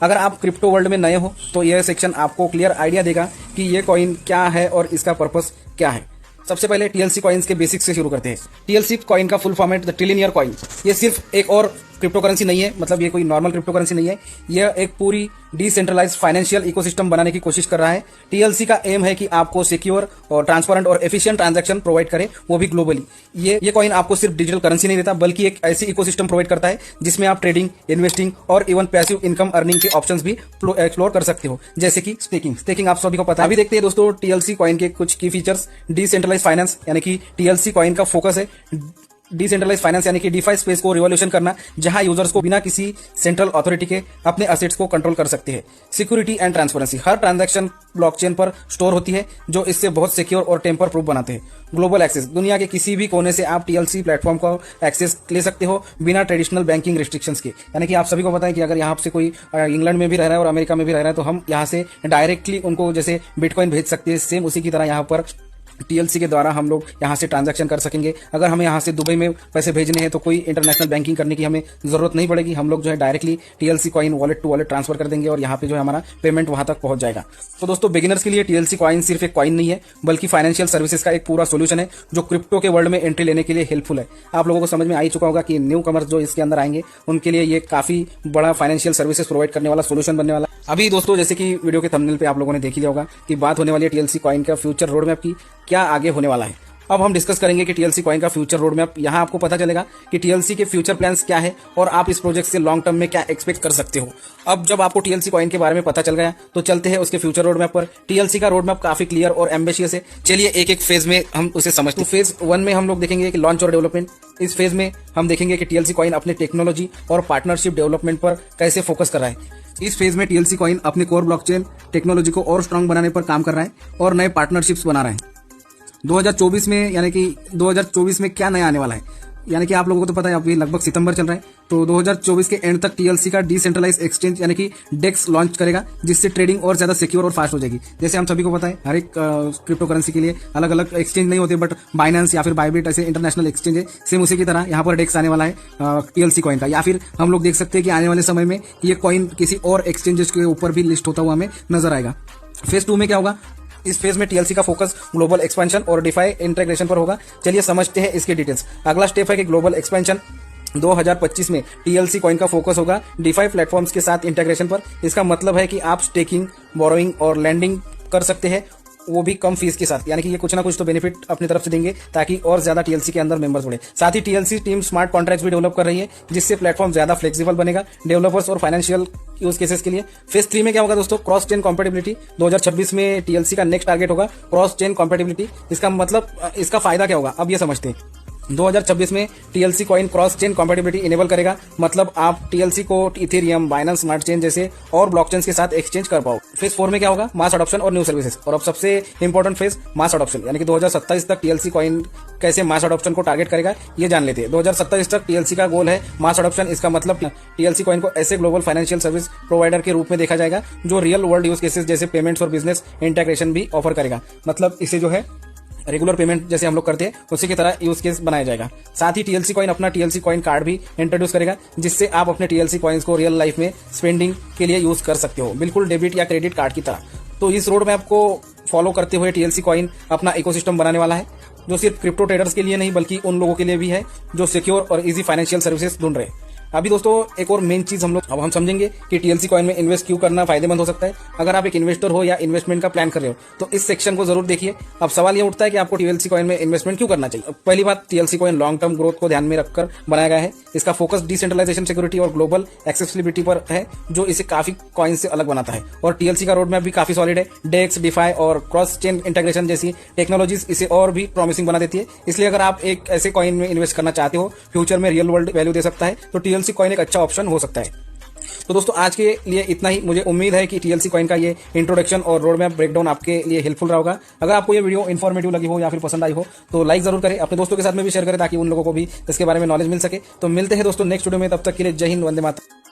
अगर आप crypto world में नए हो तो यह सेक्शन आपको क्लियर आइडिया देगा कि ये कॉइन क्या है और इसका पर्पस क्या है। सबसे पहले टीएलसी कॉइन्स के बेसिक्स से शुरू करते हैं। टीएलसी कॉइन का full format the trillionaire coin. ये सिर्फ एक और क्रिप्टो करेंसी नहीं है, मतलब ये कोई नॉर्मल क्रिप्टो करेंसी नहीं है, यह एक पूरी डिसेंट्रलाइज्ड फाइनेंशियल इकोसिस्टम बनाने की कोशिश कर रहा है। टीएलसी का एम है कि आपको सिक्योर और ट्रांसपेरेंट और एफिशिएंट ट्रांजैक्शन प्रोवाइड करे, वो भी ग्लोबली। ये कॉइन आपको सिर्फ डिजिटल करेंसी नहीं देता, बल्कि एक ऐसी इकोसिस्टम प्रोवाइड करता है जिसमें आप ट्रेडिंग, इन्वेस्टिंग और इवन पैसिव इनकम अर्निंग के ऑप्शंस भी एक्सप्लोर कर सकते हो, जैसे कि स्टेकिंग आप सभी को पता है। अभी देखते हैं दोस्तों टीएलसी कॉइन के कुछ की फीचर्स। डिसेंट्रलाइज फाइनेंस, यानी कि टीएलसी कॉइन का फोकस है डिसेंट्रलाइज फाइनेंस यानी कि डीफाई स्पेस को रिवॉल्यूशन करना, जहां यूजर्स को बिना किसी सेंट्रल अथॉरिटी के अपने असेट्स को कंट्रोल कर सकते हैं। Security and transparency, her transaction blockchain पर स्टोर होती है, जो इससे बहुत सिक्योर और टेम्पर प्रूफ बनाते हैं। ग्लोबल एक्सेस, दुनिया के किसी भी कोने से आप टीएलसी प्लेटफॉर्म को एक्सेस ले सकते हो बिना ट्रेडिशनल बैंकिंग रिस्ट्रिक्शंस के। यानी कि आप सभी को पता है कि अगर यहाँ से कोई इंग्लैंड में भी रह रहा है और अमेरिका में भी रह रहा है तो हम यहाँ से डायरेक्टली उनको जैसे बिटकॉइन भेज सकते हैं, सेम उसी की तरह यहाँ पर टीएलसी के द्वारा हम लोग यहाँ से ट्रांजैक्शन कर सकेंगे। अगर हमें यहाँ से दुबई में पैसे भेजने हैं तो कोई इंटरनेशनल बैंकिंग करने की हमें जरूरत नहीं पड़ेगी। हम लोग जो है directly TLC coin wallet to wallet transfer कर देंगे और यहाँ पे जो है हमारा पेमेंट वहां तक पहुंच जाएगा। तो दोस्तों बिगिनर्स के लिए टीएलसी कॉइन सिर्फ एक कॉइन नहीं है, बल्कि फाइनेंशियल सर्विसेज का एक पूरा सोल्यूशन है जो क्रिप्टो के वर्ल्ड में एंट्री लेने के लिए हेल्पफुल है। आप लोगों को समझ में आ ही चुका होगा कि न्यू कमर्स जो इसके अंदर आएंगे उनके लिए ये काफी बड़ा फाइनेंशियल सर्विसेज प्रोवाइड करने वाला सोल्यूशन बनने वाला। अभी दोस्तों जैसे कि वीडियो के थंबनेल पे आप लोगों ने देख लिया होगा कि बात होने वाली है टीएलसी कॉइन का फ्यूचर रोड मैप की, क्या आगे होने वाला है। अब हम डिस्कस करेंगे कि टीएलसी कॉइन का फ्यूचर रोड मैप। यहाँ आपको पता चलेगा कि टीएलसी के फ्यूचर प्लान्स क्या है और आप इस प्रोजेक्ट से लॉन्ग टर्म में क्या एक्सपेक्ट कर सकते हो। अब जब आपको टीएलसी कॉइन के बारे में पता चल गया तो चलते हैं उसके फ्यूचर रोड मैप पर। टीएलसी का रोड मैप काफी क्लियर और एम्बिशियस है। चलिए एक एक फेज में हम उसे समझते हैं। फेज 1 में हम लोग देखेंगे कि लॉन्च और डेवलपमेंट। इस फेज में हम देखेंगे कि टीएलसी कॉइन अपने टेक्नोलॉजी और पार्टनरशिप डेवलपमेंट पर कैसे फोकस कर रहा है। इस फेज में टीएलसी कॉइन अपने कोर ब्लॉकचेन टेक्नोलॉजी को और स्ट्रांग बनाने पर काम कर रहा है और नए पार्टनरशिप्स बना रहा है। 2024 में यानी कि 2024 में क्या नया आने वाला है, यानी कि आप लोगों को तो पता है अभी लगभग सितंबर चल रहा है, तो 2024 के एंड तक टीएलसी का डिसेंट्रलाइज एक्सचेंज यानी कि डेक्स लॉन्च करेगा, जिससे ट्रेडिंग और ज्यादा सिक्योर और फास्ट हो जाएगी। जैसे हम सभी को पता है हर एक क्रिप्टो करेंसी के लिए अलग अलग एक्सचेंज नहीं होते, बट बाइनेंस या फिर बाइबिट ऐसे इंटरनेशनल एक्सचेंज है। सेम उसी की तरह यहाँ पर डेक्स आने वाला है टीएलसी कॉइन का, या फिर हम लोग देख सकते हैं कि आने वाले समय में ये कॉइन किसी और एक्सचेंजेस के ऊपर भी लिस्ट होता हुआ हमें नजर आएगा। फेज 2 में क्या होगा? इस फेज में टीएलसी का फोकस ग्लोबल एक्सपेंशन और डिफाई इंटीग्रेशन पर होगा। चलिए समझते हैं इसकी डिटेल्स। अगला स्टेप है कि ग्लोबल एक्सपेंशन। 2025 में टीएलसी कॉइन का फोकस होगा डिफाई प्लेटफॉर्म्स के साथ इंटीग्रेशन पर। इसका मतलब है कि आप स्टेकिंग, बोरोइंग और लैंडिंग कर सकते हैं, वो भी कम फीस के साथ। यानी कि ये कुछ ना कुछ तो बेनिफिट अपनी तरफ से देंगे ताकि और ज्यादा टीएलसी के अंदर मेंबर्स बढ़े। साथ ही टीएलसी टीम स्मार्ट कॉन्ट्रैक्ट्स भी डेवलप कर रही है, जिससे प्लेटफॉर्म ज्यादा फ्लेक्सिबल बनेगा डेवलपर्स और फाइनेंशियल यूज केसेस के लिए। फेज 3 में क्या होगा दोस्तों? Cross chain compatibility. 2026 में टीएलसी का नेक्स्ट टारगेट होगा क्रॉस चेन कॉम्पेटिबिलिटी। इसका मतलब, इसका फायदा क्या होगा अब ये समझते हैं। 2026 में TLC coin cross chain compatibility enable करेगा, मतलब आप टीएलसी को इथेरियम, बाइनेंस स्मार्ट चेन जैसे और ब्लॉकचेन्स के साथ एक्सचेंज कर पाओ। फेज 4 में क्या होगा? मास अडॉप्शन और न्यू सर्विसेज। और अब सबसे इंपॉर्टेंट फेज मास अडॉप्शन, यानी कि 2027 तक टीएलसी कॉइन कैसे मास अडॉप्शन को टारगेट करेगा ये जान लेते हैं। 2027 तक टीएलसी का गोल है मास अडॉप्शन। इसका मतलब टीएलसी कॉइन को ऐसे ग्लोबल फाइनेंशियल सर्विस प्रोवाइडर के रूप में देखा जाएगा जो रियल वर्ल्ड यूज केसेस जैसे पेमेंट्स और बिजनेस इंटीग्रेशन भी ऑफर करेगा। मतलब इसे जो है रेगुलर पेमेंट जैसे हम लोग करते हैं उसी की तरह यूज केस बनाया जाएगा। साथ ही टीएलसी कॉइन अपना टीएलसी कॉइन कार्ड भी इंट्रोड्यूस करेगा, जिससे आप अपने टीएलसी कॉइन्स को रियल लाइफ में स्पेंडिंग के लिए यूज कर सकते हो, बिल्कुल डेबिट या क्रेडिट कार्ड की तरह। तो इस रोड मैप को फॉलो करते हुए टीएलसी कॉइन अपना इकोसिस्टम बनाने वाला है, जो सिर्फ क्रिप्टो ट्रेडर्स के लिए नहीं बल्कि उन लोगों के लिए भी है जो सिक्योर और इजी फाइनेंशियल सर्विसेज ढूंढ रहे हैं। अभी दोस्तों एक और मेन चीज हम समझेंगे कि टीएलसी कॉइन में इन्वेस्ट क्यों करना फायदेमंद हो सकता है। अगर आप एक इन्वेस्टर हो या इन्वेस्टमेंट का प्लान कर रहे हो तो इस सेक्शन को जरूर देखिए। अब सवाल ये उठता है कि आपको टीएलसी कॉइन में इन्वेस्टमेंट क्यों करना चाहिए। पहली बात, TLC coin long term growth को ध्यान में रखकर बनाया गया है। इसका फोकस डिसेंट्रलाइजेशन, सिक्योरिटी और ग्लोबल एक्सेसिबिलिटी पर है, जो इसे काफी कॉइन से अलग बनाता है। और टीएलसी का रोड मैप भी काफी सॉलिड है। डेक्स, डिफाई और क्रॉस चेन इंटीग्रेशन जैसी टेक्नोलॉजीज इसे और भी प्रॉमिसिंग बना देती है। इसलिए अगर आप एक ऐसे कॉइन में इन्वेस्ट करना चाहते हो फ्यूचर में रियल वर्ल्ड वैल्यू दे सकता है, तो टीएलसी कॉइन एक अच्छा ऑप्शन हो सकता है। तो दोस्तों आज के लिए इतना ही। मुझे उम्मीद है कि टीएलसी कॉइन का ये इंट्रोडक्शन और रोड मैप ब्रेकडाउन आपके लिए हेल्पफुल रहा होगा। अगर आपको ये वीडियो इन्फॉर्मेटिव लगी हो या फिर पसंद आई हो तो लाइक जरूर करें, अपने दोस्तों के साथ में भी शेयर करें ताकि उन लोगों को भी इसके बारे में नॉलेज मिल सके। तो मिलते हैं दोस्तों नेक्स्ट वीडियो में, तब तक के लिए जय हिंद, वंदे मातरम।